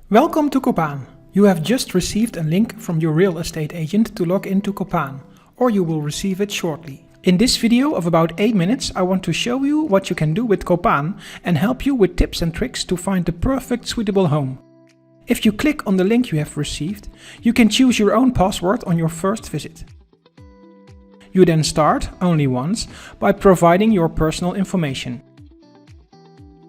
Welcome to Copaan. You have just received a link from your real estate agent to log into Copaan, or you will receive it shortly. In this video of about 8 minutes, I want to show you what you can do with Copaan and help you with tips and tricks to find the perfect suitable home. If you click on the link you have received, you can choose your own password on your first visit. You then start, only once, by providing your personal information.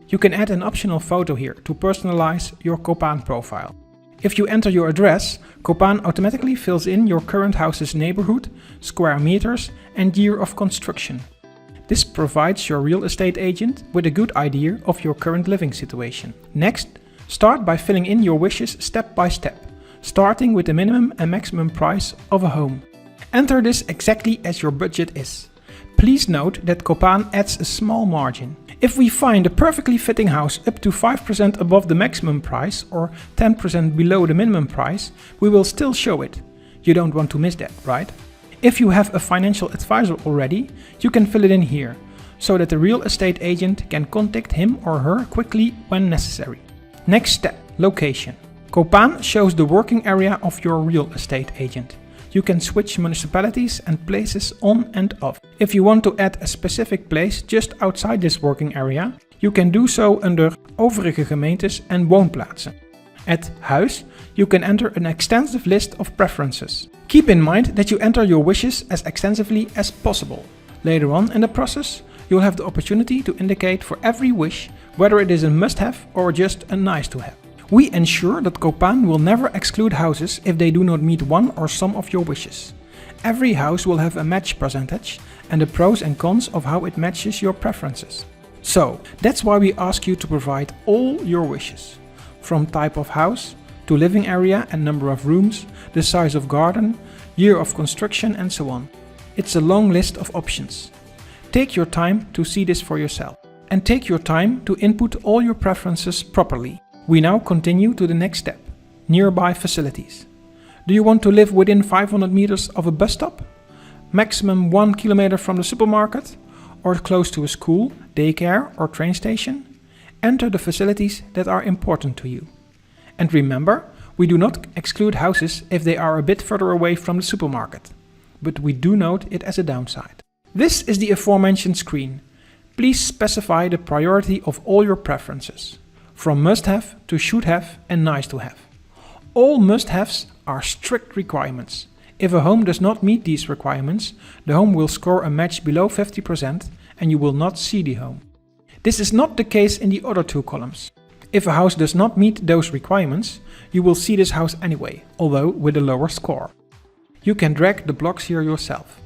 You can add an optional photo here to personalize your Copaan profile. If you enter your address, Copaan automatically fills in your current house's neighborhood, square meters and year of construction. This provides your real estate agent with a good idea of your current living situation. Next, start by filling in your wishes step by step, starting with the minimum and maximum price of a home. Enter this exactly as your budget is. Please note that Copaan adds a small margin. If we find a perfectly fitting house up to 5% above the maximum price or 10% below the minimum price, we will still show it. You don't want to miss that, right? If you have a financial advisor already, you can fill it in here, so that the real estate agent can contact him or her quickly when necessary. Next step, location. Copaan shows the working area of your real estate agent. You can switch municipalities and places on and off. If you want to add a specific place just outside this working area, you can do so under Overige gemeentes en woonplaatsen. At Huis, you can enter an extensive list of preferences. Keep in mind that you enter your wishes as extensively as possible. Later on in the process, you'll have the opportunity to indicate for every wish whether it is a must-have or just a nice-to-have. We ensure that Copaan will never exclude houses if they do not meet one or some of your wishes. Every house will have a match percentage and the pros and cons of how it matches your preferences. So, that's why we ask you to provide all your wishes. From type of house, to living area and number of rooms, the size of garden, year of construction and so on. It's a long list of options. Take your time to see this for yourself. And take your time to input all your preferences properly. We now continue to the next step, nearby facilities. Do you want to live within 500 meters of a bus stop? Maximum 1 kilometer from the supermarket? Or close to a school, daycare or train station? Enter the facilities that are important to you. And remember, we do not exclude houses if they are a bit further away from the supermarket. But we do note it as a downside. This is the aforementioned screen. Please specify the priority of all your preferences. From must-have to should-have and nice-to-have. All must-haves are strict requirements. If a home does not meet these requirements, the home will score a match below 50% and you will not see the home. This is not the case in the other two columns. If a house does not meet those requirements, you will see this house anyway, although with a lower score. You can drag the blocks here yourself.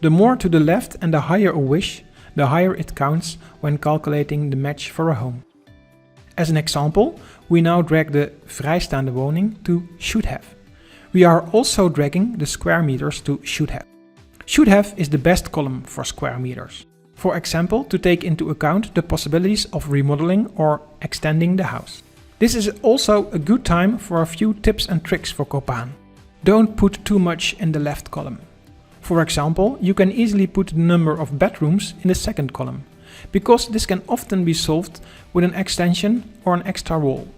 The more to the left and the higher a wish, the higher it counts when calculating the match for a home. As an example, we now drag the vrijstaande woning to should have. We are also dragging the square meters to should have. Should have is the best column for square meters. For example, to take into account the possibilities of remodeling or extending the house. This is also a good time for a few tips and tricks for Copaan. Don't put too much in the left column. For example, you can easily put the number of bedrooms in the second column, because this can often be solved with an extension or an extra wall.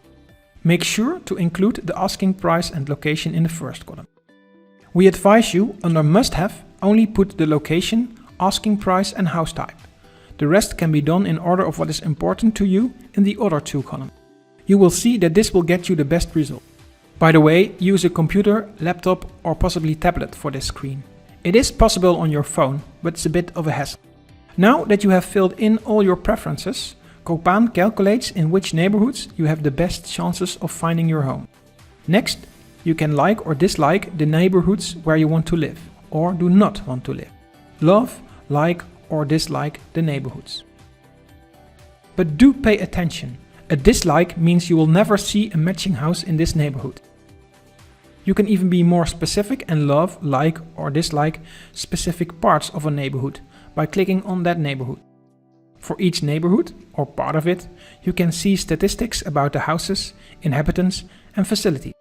Make sure to include the asking price and location in the first column. We advise you under must-have only put the location, asking price and house type. The rest can be done in order of what is important to you in the other two columns. You will see that this will get you the best result. By the way, use a computer, laptop or possibly tablet for this screen. It is possible on your phone, but it's a bit of a hassle. Now that you have filled in all your preferences, Copaan calculates in which neighborhoods you have the best chances of finding your home. Next, you can like or dislike the neighborhoods where you want to live or do not want to live. Love, like or dislike the neighborhoods. But do pay attention. A dislike means you will never see a matching house in this neighborhood. You can even be more specific and love, like or dislike specific parts of a neighborhood by clicking on that neighborhood. For each neighborhood, or part of it, you can see statistics about the houses, inhabitants and facilities.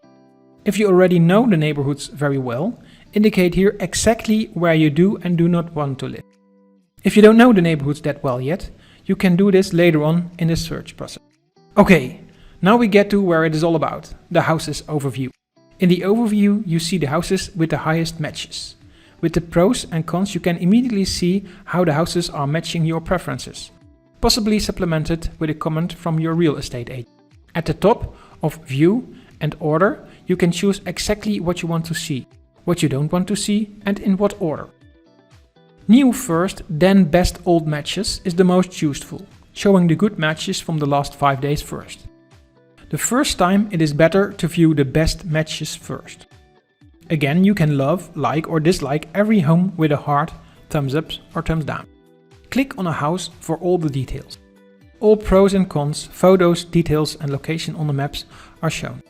If you already know the neighborhoods very well, indicate here exactly where you do and do not want to live. If you don't know the neighborhoods that well yet, you can do this later on in the search process. Okay, Now we get to where it is all about, the houses overview. In the overview you see the houses with the highest matches. With the pros and cons you can immediately see how the houses are matching your preferences, possibly supplemented with a comment from your real estate agent. At the top of View and Order you can choose exactly what you want to see, what you don't want to see and in what order. New first, then best old matches is the most useful, showing the good matches from the last 5 days first. The first time it is better to view the best matches first. Again, you can love, like or dislike every home with a heart, thumbs up or thumbs down. Click on a house for all the details. All pros and cons, photos, details and location on the maps are shown.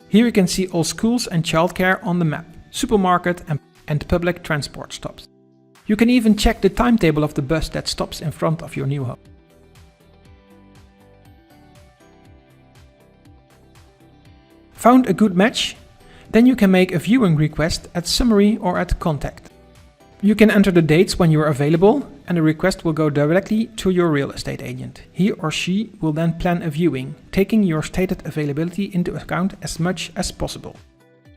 Here you can see all schools and childcare on the map, supermarket and public transport stops. You can even check the timetable of the bus that stops in front of your new home. Found a good match? Then you can make a viewing request at Summary or at Contact. You can enter the dates when you are available and the request will go directly to your real estate agent. He or she will then plan a viewing, taking your stated availability into account as much as possible.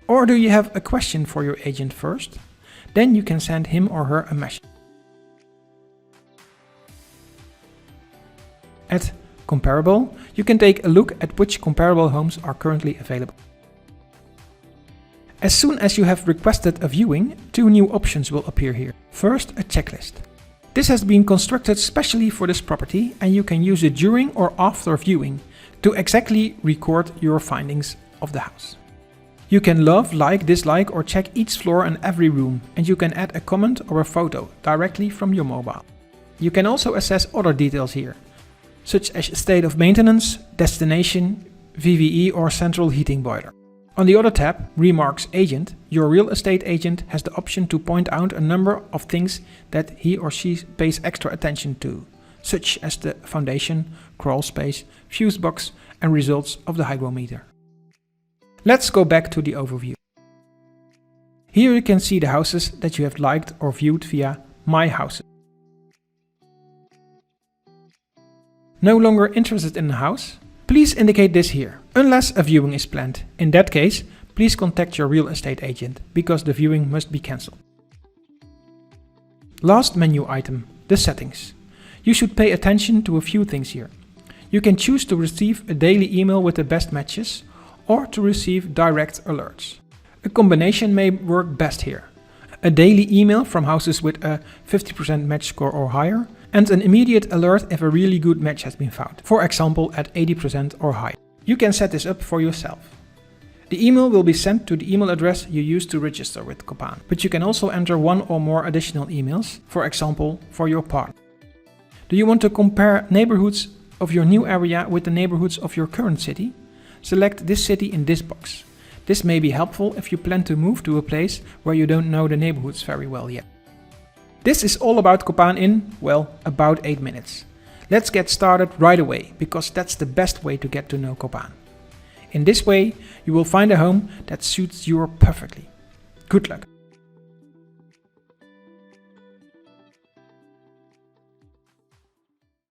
Or do you have a question for your agent first? Then you can send him or her a message. At Comparable, you can take a look at which comparable homes are currently available. As soon as you have requested a viewing, 2 new options will appear here. First, a checklist. This has been constructed specially for this property and you can use it during or after viewing to exactly record your findings of the house. You can love, like, dislike or check each floor and every room, and you can add a comment or a photo directly from your mobile. You can also assess other details here, such as state of maintenance, destination, VVE or central heating boiler. On the other tab, Remarks Agent, your real estate agent has the option to point out a number of things that he or she pays extra attention to, such as the foundation, crawl space, fuse box and results of the hygrometer. Let's go back to the overview. Here you can see the houses that you have liked or viewed via My Houses. No longer interested in the house? Please indicate this here, unless a viewing is planned. In that case, please contact your real estate agent, because the viewing must be cancelled. Last menu item, the settings. You should pay attention to a few things here. You can choose to receive a daily email with the best matches, or to receive direct alerts. A combination may work best here. A daily email from houses with a 50% match score or higher, and an immediate alert if a really good match has been found, for example at 80% or higher. You can set this up for yourself. The email will be sent to the email address you used to register with Copaan, but you can also enter 1 or more additional emails, for example for your partner. Do you want to compare neighborhoods of your new area with the neighborhoods of your current city? Select this city in this box. This may be helpful if you plan to move to a place where you don't know the neighborhoods very well yet. This is all about Copaan in, well, about 8 minutes. Let's get started right away, because that's the best way to get to know Copaan. In this way, you will find a home that suits you perfectly. Good luck!